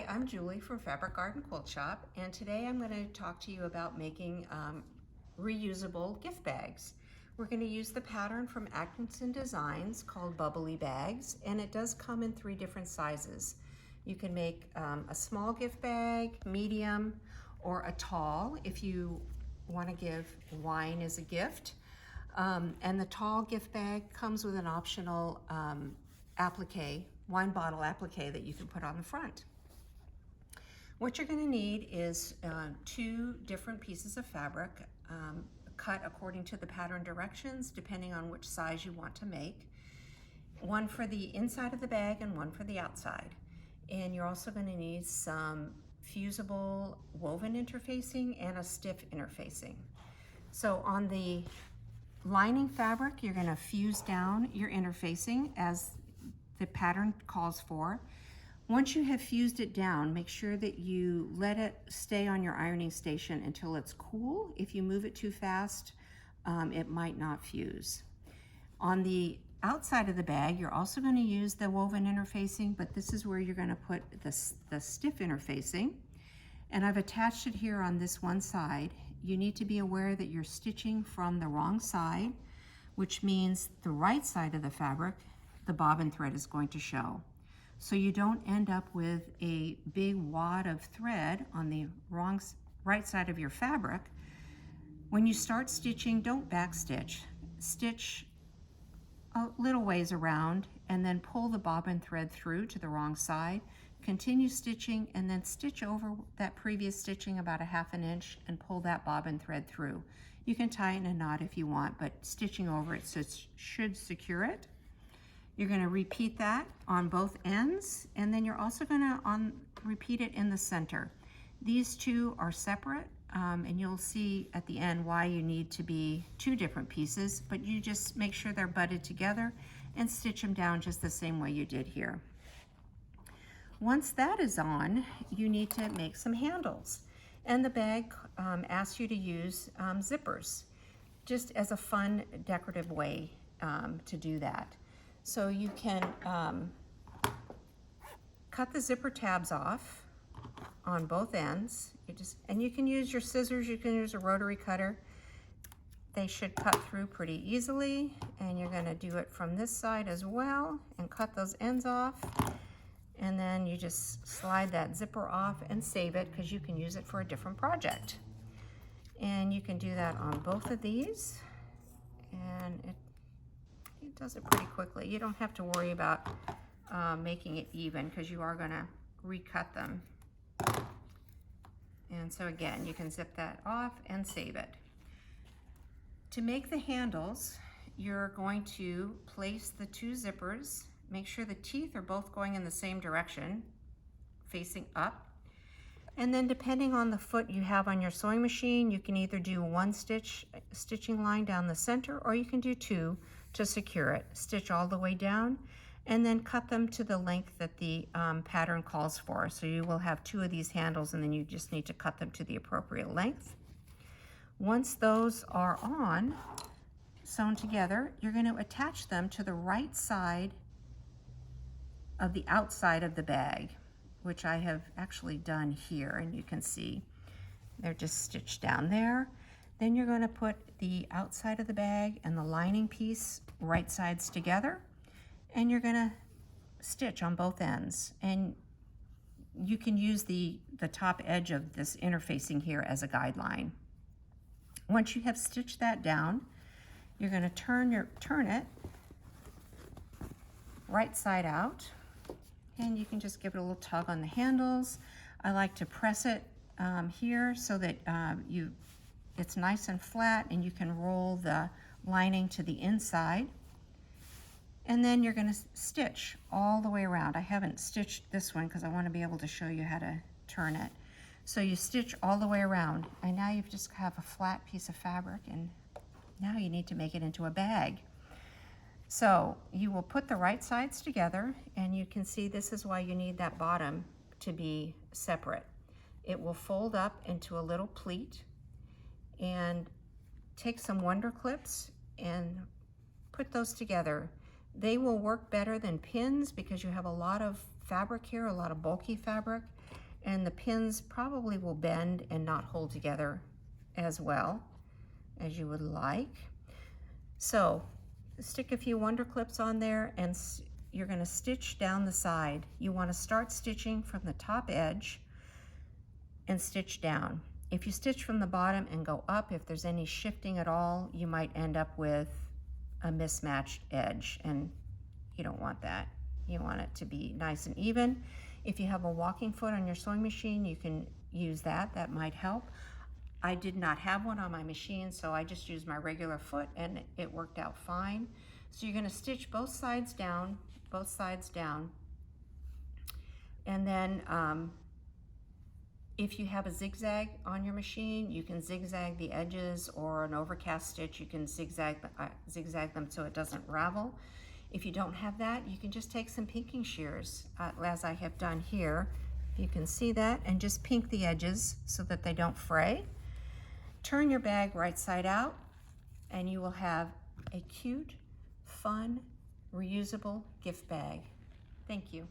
Hi, I'm Julie from Fabric Garden Quilt Shop, and today I'm going to talk to you about making reusable gift bags. We're going to use the pattern from Atkinson Designs called Bubbly bags, and it does come in 3 different sizes. You can make a small gift bag, medium, or a tall if you want to give wine as a gift. And the tall gift bag comes with an optional applique, wine bottle applique that you can put on the front. What you're going to need is 2 different pieces of fabric cut according to the pattern directions depending on which size you want to make. One for the inside of the bag and one for the outside. And you're also going to need some fusible woven interfacing and a stiff interfacing. So on the lining fabric, you're going to fuse down your interfacing as the pattern calls for. Once you have fused it down, make sure that you let it stay on your ironing station until it's cool. If you move it too fast, it might not fuse. On the outside of the bag, you're also going to use the woven interfacing, but this is where you're going to put the stiff interfacing. And I've attached it here on this one side. You need to be aware that you're stitching from the wrong side, which means the right side of the fabric, the bobbin thread is going to show. So you don't end up with a big wad of thread on the right side of your fabric. When you start stitching, don't backstitch. Stitch a little ways around and then pull the bobbin thread through to the wrong side. Continue stitching and then stitch over that previous stitching about 1/2 inch and pull that bobbin thread through. You can tie it in a knot if you want, but stitching over it should secure it. You're going to repeat that on both ends, and then you're also going to repeat it in the center. These 2 are separate, and you'll see at the end why you need to be 2 different pieces, but you just make sure they're butted together and stitch them down just the same way you did here. Once that is on, you need to make some handles, and the bag asks you to use zippers, just as a fun decorative way to do that. So you can cut the zipper tabs off on both ends. And you can use your scissors, you can use a rotary cutter. They should cut through pretty easily, and you're going to do it from this side as well and cut those ends off. And then you just slide that zipper off and save it because you can use it for a different project. And you can do that on both of these, and it does it pretty quickly. You don't have to worry about making it even because you are going to recut them. And so again, you can zip that off and save it. To make the handles, you're going to place the 2 zippers. Make sure the teeth are both going in the same direction, facing up. And then depending on the foot you have on your sewing machine, you can either do 1 stitching line down the center, or you can do 2 to secure it. Stitch all the way down and then cut them to the length that the pattern calls for. So you will have 2 of these handles, and then you just need to cut them to the appropriate length. Once those are on, sewn together, you're going to attach them to the right side of the outside of the bag, which I have actually done here, and you can see they're just stitched down there. Then you're going to put the outside of the bag and the lining piece right sides together, and you're going to stitch on both ends. And you can use the top edge of this interfacing here as a guideline. Once you have stitched that down, you're going to turn it right side out, and you can just give it a little tug on the handles. I like to press it here so that it's nice and flat, and you can roll the lining to the inside. And then you're going to stitch all the way around. I haven't stitched this one because I want to be able to show you how to turn it. So you stitch all the way around, and now you just have a flat piece of fabric, and now you need to make it into a bag. So you will put the right sides together, and you can see this is why you need that bottom to be separate. It will fold up into a little pleat, and take some Wonder clips and put those together. They will work better than pins because you have a lot of fabric here, a lot of bulky fabric, and the pins probably will bend and not hold together as well as you would like. So stick a few Wonder Clips on there, and you're going to stitch down the side. You want to start stitching from the top edge and stitch down. If you stitch from the bottom and go up, if there's any shifting at all, you might end up with a mismatched edge, and you don't want that. You want it to be nice and even. If you have a walking foot on your sewing machine, you can use that. That might help. I did not have one on my machine, so I just used my regular foot, and it worked out fine. So you're going to stitch both sides down, and then if you have a zigzag on your machine, you can zigzag the edges, or an overcast stitch, you can zigzag them so it doesn't ravel. If you don't have that, you can just take some pinking shears, as I have done here. You can see that, and just pink the edges so that they don't fray. Turn your bag right side out, and you will have a cute, fun, reusable gift bag. Thank you.